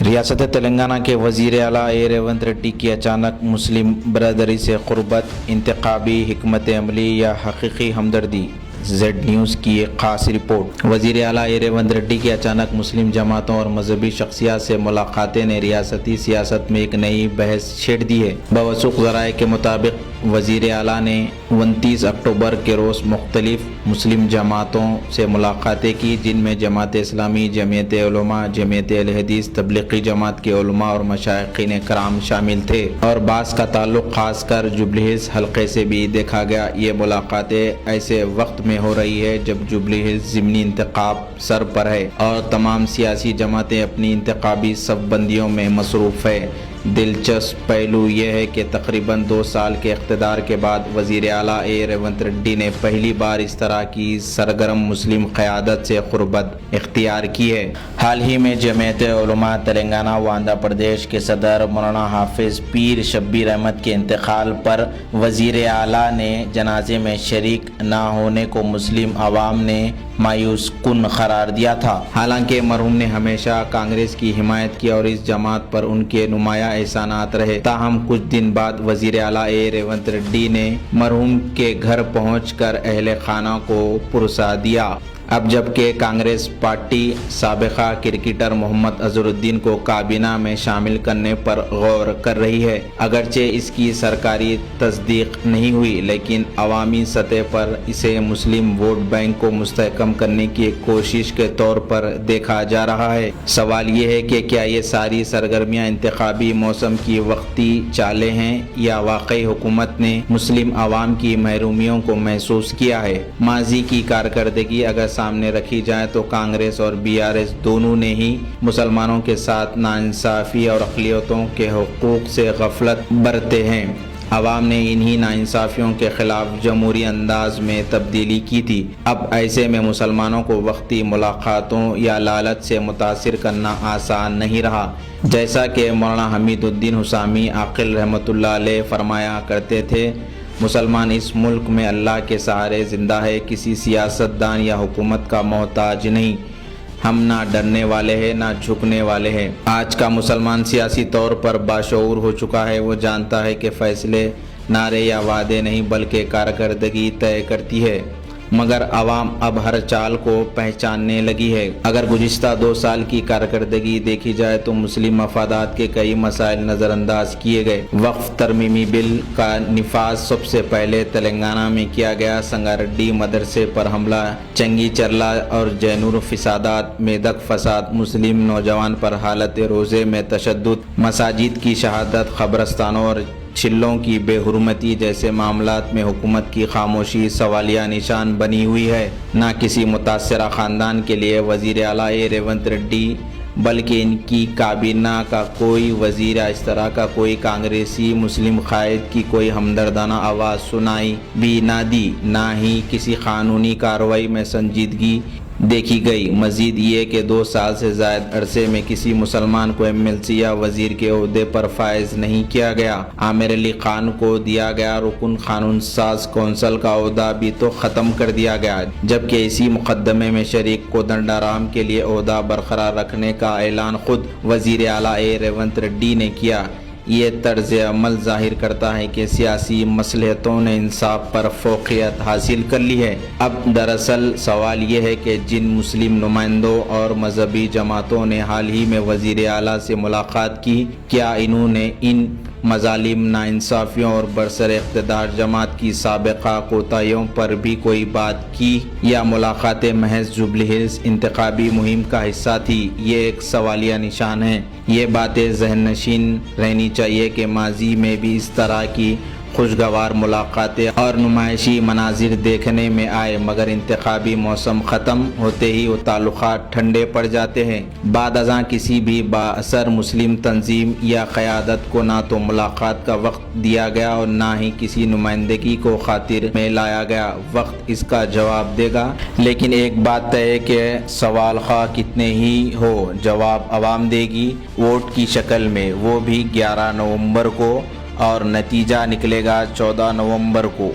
ریاست تلنگانہ کے وزیر اعلیٰ ریونت ریڈی کی اچانک مسلم برادری سے قربت، انتخابی حکمت عملی یا حقیقی ہمدردی؟ زیڈ نیوز کی ایک خاص رپورٹ۔ وزیر اعلیٰ ریونت ریڈی کی اچانک مسلم جماعتوں اور مذہبی شخصیات سے ملاقاتیں نے ریاستی سیاست میں ایک نئی بحث چھیڑ دی ہے۔ موثوق ذرائع کے مطابق وزیر اعلیٰ نے 29 اکتوبر کے روز مختلف مسلم جماعتوں سے ملاقاتیں کی، جن میں جماعت اسلامی، جمعیت علماء، جمعیت اہل حدیث، تبلیغی جماعت کے علماء اور مشائخین کرام شامل تھے، اور بعض کا تعلق خاص کر جوبلی ہلز حلقے سے بھی دیکھا گیا۔ یہ ملاقاتیں ایسے وقت میں ہو رہی ہے جب جوبلی ہلز ضمنی انتخاب سر پر ہے اور تمام سیاسی جماعتیں اپنی انتخابی صف بندیوں میں مصروف ہے۔ دلچسپ پہلو یہ ہے کہ تقریباً 2 سال کے اقتدار کے بعد وزیر اعلیٰ ریونت ریڈی نے پہلی بار اس طرح کی سرگرم مسلم قیادت سے قربت اختیار کی ہے۔ حال ہی میں جمعیت علماء تلنگانہ و آندھرا پردیش کے صدر مولانا حافظ پیر شبیر احمد کے انتقال پر وزیر اعلیٰ نے جنازے میں شریک نہ ہونے کو مسلم عوام نے مایوس کن قرار دیا تھا۔ حالانکہ مرحوم نے ہمیشہ کانگریس کی حمایت کی اور اس جماعت پر ان کے نمایاں احسانات رہے، تاہم کچھ دن بعد وزیر اعلیٰ ریونت ریڈی نے مرحوم کے گھر پہنچ کر اہل خانہ کو پرسا دیا۔ اب جبکہ کانگریس پارٹی سابقہ کرکٹر محمد اظہرالدین کو کابینہ میں شامل کرنے پر غور کر رہی ہے، اگرچہ اس کی سرکاری تصدیق نہیں ہوئی، لیکن عوامی سطح پر اسے مسلم ووٹ بینک کو مستحکم کرنے کی ایک کوشش کے طور پر دیکھا جا رہا ہے۔ سوال یہ ہے کہ کیا یہ ساری سرگرمیاں انتخابی موسم کی وقتی چالیں ہیں یا واقعی حکومت نے مسلم عوام کی محرومیوں کو محسوس کیا ہے؟ ماضی کی کارکردگی اگر سامنے رکھی جائے تو کانگریس اور BRS دونوں نے ہی مسلمانوں کے ساتھ ناانصافی اور اقلیتوں کے حقوق سے غفلت برتے ہیں۔ عوام نے انہی ناانصافیوں کے خلاف جمہوری انداز میں تبدیلی کی تھی۔ اب ایسے میں مسلمانوں کو وقتی ملاقاتوں یا لالچ سے متاثر کرنا آسان نہیں رہا۔ جیسا کہ مولانا حمید الدین حسامی عاقل رحمۃ اللہ علیہ فرمایا کرتے تھے، مسلمان اس ملک میں اللہ کے سہارے زندہ ہے، کسی سیاست دان یا حکومت کا محتاج نہیں۔ ہم نہ ڈرنے والے ہیں نہ جھکنے والے ہیں۔ آج کا مسلمان سیاسی طور پر باشعور ہو چکا ہے۔ وہ جانتا ہے کہ فیصلے نعرے یا وعدے نہیں بلکہ کارکردگی طے کرتی ہے، مگر عوام اب ہر چال کو پہچاننے لگی ہے۔ اگر گزشتہ 2 سال کی کارکردگی دیکھی جائے تو مسلم مفادات کے کئی مسائل نظر انداز کیے گئے۔ وقف ترمیمی بل کا نفاذ سب سے پہلے تلنگانہ میں کیا گیا۔ سنگاریڈی مدرسے پر حملہ، چنگی چرلا اور جینور فسادات، میدک فساد، مسلم نوجوان پر حالت روزے میں تشدد، مساجد کی شہادت، قبرستانوں اور چلوں کی بے حرمتی جیسے معاملات میں حکومت کی خاموشی سوالیہ نشان بنی ہوئی ہے۔ نہ کسی متاثرہ خاندان کے لیے وزیر اعلیٰ ریونت ریڈی بلکہ ان کی کابینہ کا کوئی وزیر اس طرح کا کوئی کانگریسی مسلم قائد کی کوئی ہمدردانہ آواز سنائی بھی نہ دی، نہ ہی کسی قانونی کارروائی میں سنجیدگی دیکھی گئی۔ مزید یہ کہ 2 سال سے زائد عرصے میں کسی مسلمان کو MLC یا وزیر کے عہدے پر فائز نہیں کیا گیا۔ عامر علی خان کو دیا گیا رکن قانون ساز کونسل کا عہدہ بھی تو ختم کر دیا گیا، جبکہ اسی مقدمے میں شریک کودنڈا رام کے لیے عہدہ برقرار رکھنے کا اعلان خود وزیر اعلیٰ ریونت ریڈی نے کیا۔ یہ طرز عمل ظاہر کرتا ہے کہ سیاسی مصلحتوں نے انصاف پر فوقیت حاصل کر لی ہے۔ اب دراصل سوال یہ ہے کہ جن مسلم نمائندوں اور مذہبی جماعتوں نے حال ہی میں وزیر اعلیٰ سے ملاقات کی، کیا انہوں نے ان مظالم، ناانصافیوں اور برسر اقتدار جماعت کی سابقہ کوتاہیوں پر بھی کوئی بات کی، یا ملاقاتیں محض جوبلی ہلز انتخابی مہم کا حصہ تھی؟ یہ ایک سوالیہ نشان ہے۔ یہ باتیں ذہن نشین رہنی چاہیے کہ ماضی میں بھی اس طرح کی خوشگوار ملاقاتیں اور نمائشی مناظر دیکھنے میں آئے، مگر انتخابی موسم ختم ہوتے ہی وہ تعلقات ٹھنڈے پڑ جاتے ہیں۔ بعد ازاں کسی بھی بااثر مسلم تنظیم یا قیادت کو نہ تو ملاقات کا وقت دیا گیا اور نہ ہی کسی نمائندگی کو خاطر میں لایا گیا۔ وقت اس کا جواب دے گا، لیکن ایک بات طے ہے کہ سوال خواہ کتنے ہی ہو، جواب عوام دے گی، ووٹ کی شکل میں، وہ بھی 11 نومبر کو، اور نتیجہ نکلے گا 14 نومبر کو۔